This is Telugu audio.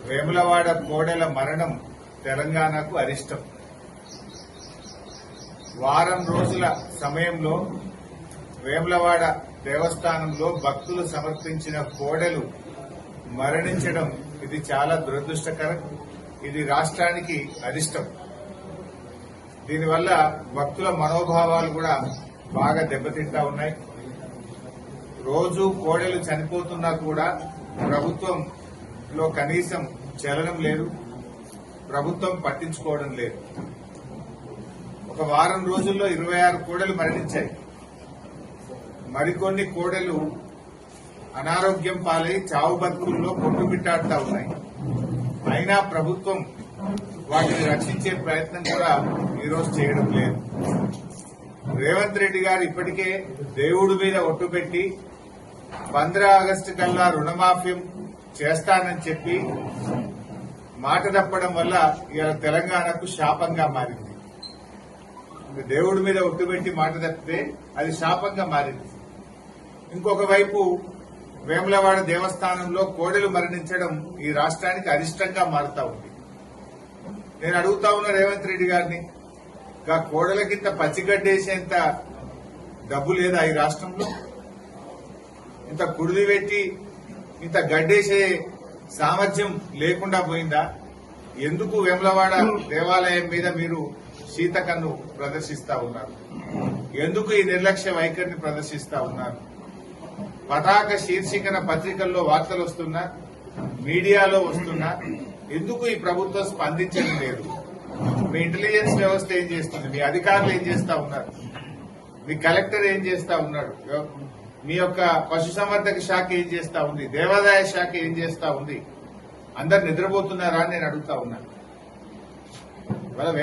వేములవాడ కోడెల మరణం తెలంగాణకు అరిష్టం. వారం రోజుల సమయంలో వేములవాడ దేవస్థానంలో భక్తులు సమర్పించిన కోడెలు మరణించడం ఇది చాలా దురదృష్టకరం. ఇది రాష్ట్రానికి అరిష్టం. దీనివల్ల భక్తుల మనోభావాలు కూడా బాగా దెబ్బతింటా ఉన్నాయి. రోజు కోడెలు చనిపోతున్నా కూడా ప్రభుత్వంలో కనీసం చలనం లేదు, ప్రభుత్వం పట్టించుకోవడం లేదు. ఒక వారం రోజుల్లో 26 కోడెలు మరణించాయి. మరికొన్ని కోడెలు అనారోగ్యం పాలై చావు బతుకుల్లో కొట్టుమిట్టాడుతా ఉన్నాయి. అయినా ప్రభుత్వం వాటిని రక్షించే ప్రయత్నం కూడా ఈరోజు చేయడం లేదు. రేవంత్ రెడ్డి గారు ఇప్పటికే దేవుడి మీద ఒట్టు పెట్టి 15 ఆగస్టు కల్లా రుణమాఫీ చేస్తానని చెప్పి మాట తప్పడం వల్ల ఇవాళ తెలంగాణకు శాపంగా మారింది. దేవుడి మీద ఒట్టు పెట్టి మాట తప్పితే అది శాపంగా మారింది. ఇంకొక వైపు వేములవాడ దేవస్థానంలో కోడెలు మరణించడం ఈ రాష్ట్రానికి అరిష్టంగా మారుతా ఉంది. నేను అడుగుతా ఉన్నా రేవంత్ రెడ్డి గారిని, ఇంకా కోడలకింత పచ్చిగడ్డేసేంత డబ్బు లేదా ఈ రాష్ట్రంలో? ఇంత కుడిది పెట్టి ఇంత గడ్డేసే సామర్థ్యం లేకుండా పోయిందా? ఎందుకు వేములవాడ దేవాలయం మీద మీరు శీతకన్ను ప్రదర్శిస్తా ఉన్నారు? ఎందుకు ఈ నిర్లక్ష్య వైఖరిని ప్రదర్శిస్తా ఉన్నారు? పతాక శీర్షికన పత్రికల్లో వార్తలు వస్తున్నా, మీడియాలో వస్తున్నా, ఎందుకు ఈ ప్రభుత్వం స్పందించడం లేదు? మీ ఇంటెలిజెన్స్ వ్యవస్థ ఏం చేస్తుంది? మీ అధికారులు ఏం చేస్తా ఉన్నారు? మీ కలెక్టర్ ఏం చేస్తా ఉన్నాడు? మీ యొక్క పశుసంవర్ధక శాఖ ఏం చేస్తా ఉంది? దేవాదాయ శాఖ ఏం చేస్తా ఉంది? అందరు నిద్రపోతున్నారా అని నేను అడుగుతా ఉన్నాను.